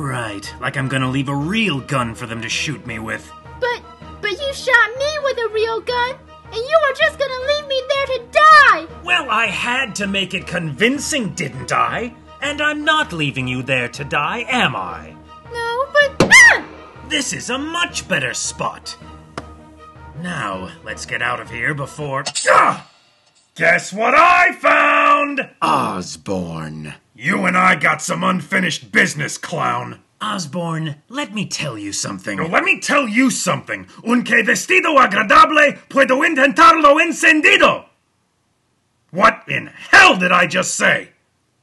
Right, like I'm gonna leave a real gun for them to shoot me with. But you shot me with a real gun, and you were just gonna leave me there to die! Well, I had to make it convincing, didn't I? And I'm not leaving you there to die, am I? No, but... Ah! This is a much better spot. Now, let's get out of here before... Guess what I found? Osborn. You and I got some unfinished business, clown. Osborn, let me tell you something. No, let me tell you something. Un que vestido agradable puedo intentarlo encendido. What in hell did I just say?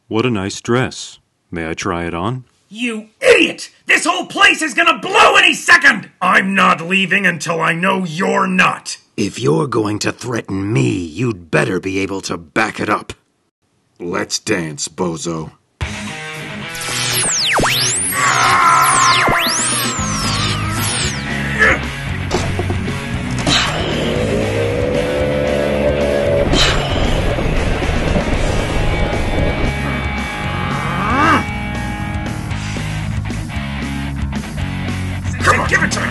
What a nice dress. May I try it on? You idiot! This whole place is gonna blow any second! I'm not leaving until I know you're not. If you're going to threaten me, you'd better be able to back it up. Let's dance, bozo. Come on, give it to me!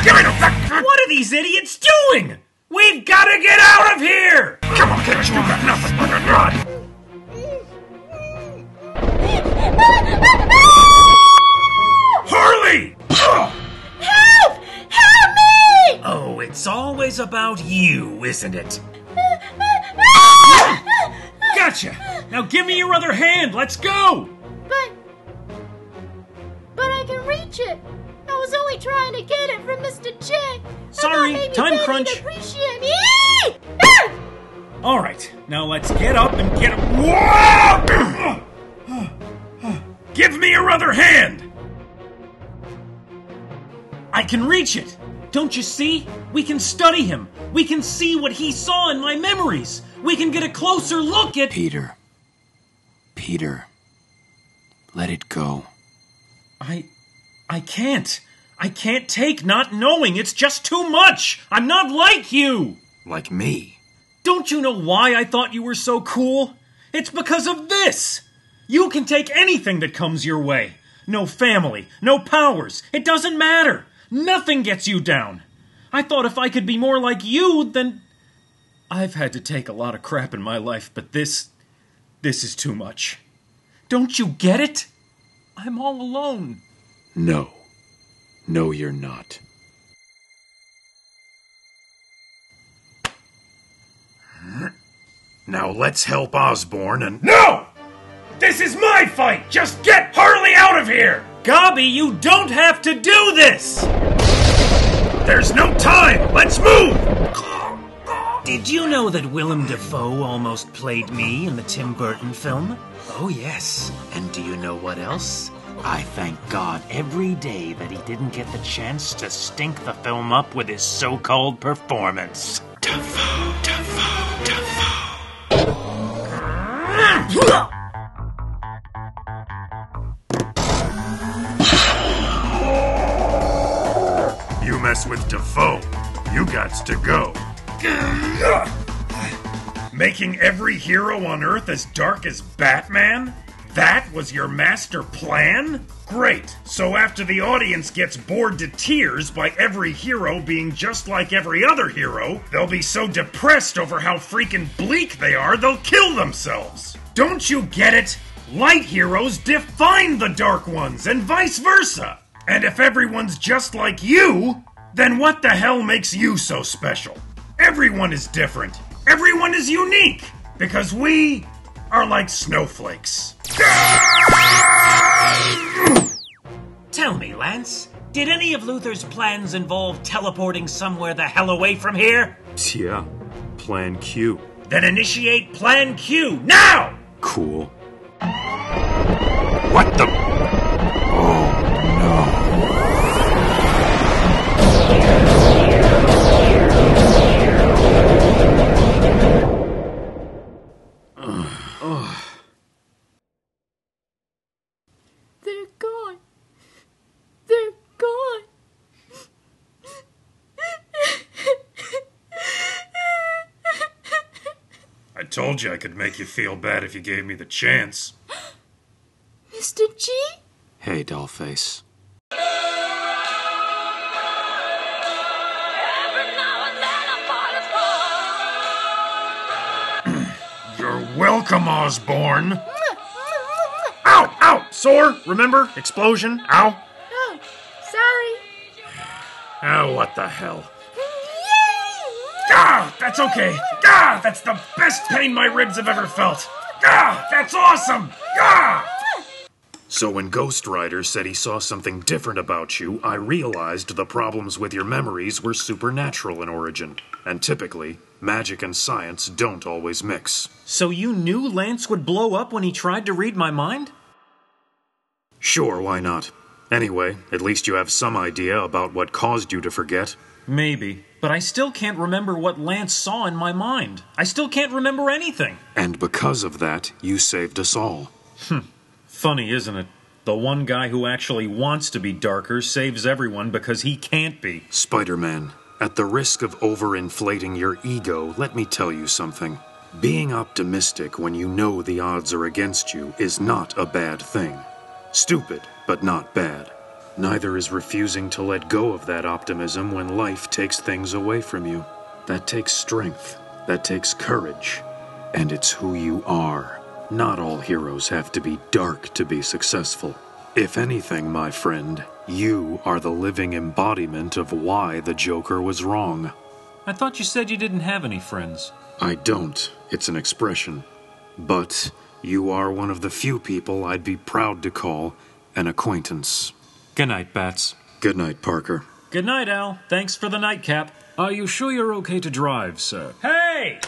Give it to me! What are these idiots doing? We've got to get out of here! Come on, get you got nothing but a rod! Harley! Help! Help me! Oh, it's always about you, isn't it? Gotcha! Now give me your other hand, let's go! But I can reach it. I was only trying to get it from Mr. J. Sorry, time crunch. Appreciate me. Alright, now let's get up and get... Whoa! Give me your other hand! I can reach it! Don't you see? We can study him. We can see what he saw in my memories. We can get a closer look at... Peter, let it go. I can't. I can't take not knowing. It's just too much. I'm not like you. Like me. Don't you know why I thought you were so cool? It's because of this. You can take anything that comes your way. No family, no powers. It doesn't matter. Nothing gets you down. I thought if I could be more like you, then... I've had to take a lot of crap in my life, but this is too much. Don't you get it? I'm all alone. No. No, you're not. Now let's help Osborn and... No! This is my fight! Just get Harley out of here! Gobby, you don't have to do this! There's no time! Let's move! Did you know that Willem Dafoe almost played me in the Tim Burton film? Oh, yes. And do you know what else? I thank God every day that he didn't get the chance to stink the film up with his so-called performance. Dafoe. You mess with Dafoe, you gots to go. Making every hero on Earth as dark as Batman? That was your master plan? Great. So after the audience gets bored to tears by every hero being just like every other hero, they'll be so depressed over how freaking bleak they are, they'll kill themselves. Don't you get it? Light heroes define the dark ones, and vice versa. And if everyone's just like you, then what the hell makes you so special? Everyone is different. Everyone is unique. Because we are like snowflakes. Tell me, Lance, did any of Luther's plans involve teleporting somewhere the hell away from here? Yeah, Plan Q. Then initiate Plan Q now! Cool. What the... Oh, They're gone. They're gone. I told you I could make you feel bad if you gave me the chance. Mr. G? Hey, Dollface. You're welcome, Osborne. Ow! Ow! Sore? Remember? Explosion? Ow! Oh, sorry. Oh, what the hell? Ah, that's okay. Ah, that's the best pain my ribs have ever felt. Ah, that's awesome. Ah! So when Ghost Rider said he saw something different about you, I realized the problems with your memories were supernatural in origin. And typically, magic and science don't always mix. So you knew Lance would blow up when he tried to read my mind? Sure, why not? Anyway, at least you have some idea about what caused you to forget. Maybe. But I still can't remember what Lance saw in my mind. I still can't remember anything. And because of that, you saved us all. Funny, isn't it? The one guy who actually wants to be darker saves everyone because he can't be. Spider-Man, at the risk of overinflating your ego, let me tell you something. Being optimistic when you know the odds are against you is not a bad thing. Stupid, but not bad. Neither is refusing to let go of that optimism when life takes things away from you. That takes strength. That takes courage. And it's who you are. Not all heroes have to be dark to be successful. If anything, my friend, you are the living embodiment of why the Joker was wrong. I thought you said you didn't have any friends. I don't. It's an expression. But you are one of the few people I'd be proud to call an acquaintance. Good night, Bats. Good night, Parker. Good night, Al. Thanks for the nightcap. Are you sure you're okay to drive, sir? Hey!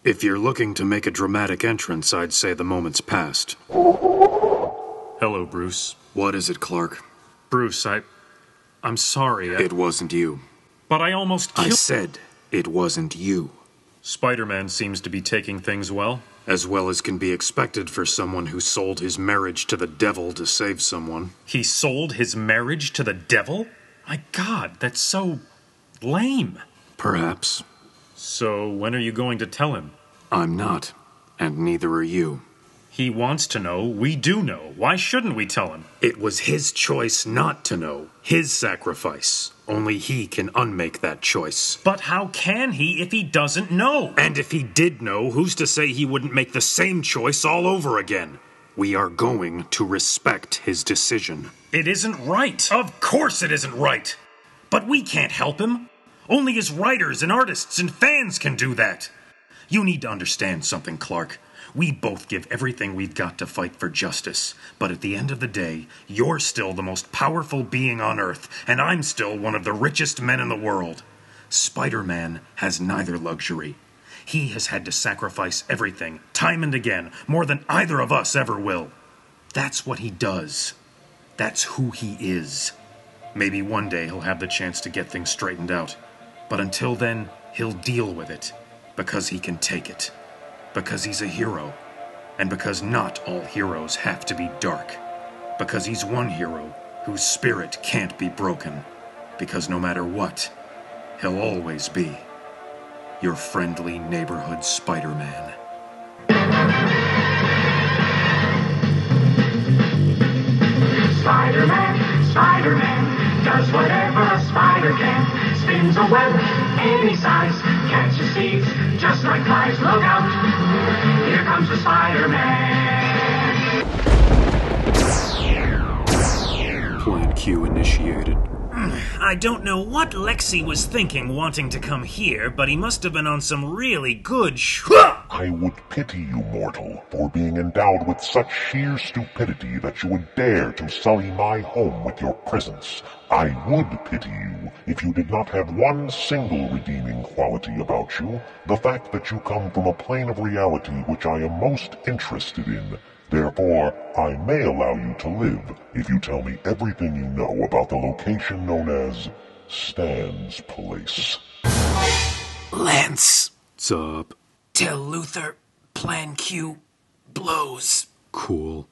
If you're looking to make a dramatic entrance, I'd say the moment's past. Hello, Bruce. What is it, Clark? Bruce, I'm sorry. It wasn't you. But I almost I killed... said it wasn't you. Spider-Man seems to be taking things well. As well as can be expected for someone who sold his marriage to the devil to save someone. He sold his marriage to the devil? My God, that's so... lame. Perhaps. So, when are you going to tell him? I'm not. And neither are you. He wants to know. We do know. Why shouldn't we tell him? It was his choice not to know. His sacrifice. Only he can unmake that choice. But how can he if he doesn't know? And if he did know, who's to say he wouldn't make the same choice all over again? We are going to respect his decision. It isn't right. Of course it isn't right. But we can't help him. Only as writers and artists and fans can do that. You need to understand something, Clark. We both give everything we've got to fight for justice. But at the end of the day, you're still the most powerful being on Earth, and I'm still one of the richest men in the world. Spider-Man has neither luxury. He has had to sacrifice everything, time and again, more than either of us ever will. That's what he does. That's who he is. Maybe one day he'll have the chance to get things straightened out. But until then, he'll deal with it. Because he can take it. Because he's a hero. And because not all heroes have to be dark. Because he's one hero whose spirit can't be broken. Because no matter what, he'll always be your friendly neighborhood Spider-Man. Spider-Man, Spider-Man, does whatever a spider can. Spins a web any size, catches thieves just like flies. Look out, here comes the Spider-Man. Plan Q initiated. I don't know what Lexi was thinking wanting to come here, but he must have been on some really good I would pity you, mortal, for being endowed with such sheer stupidity that you would dare to sully my home with your presence. I would pity you if you did not have one single redeeming quality about you, the fact that you come from a plane of reality which I am most interested in. Therefore, I may allow you to live if you tell me everything you know about the location known as Stan's Place. Lance! What's up? Tell Luther Plan Q blows. Cool.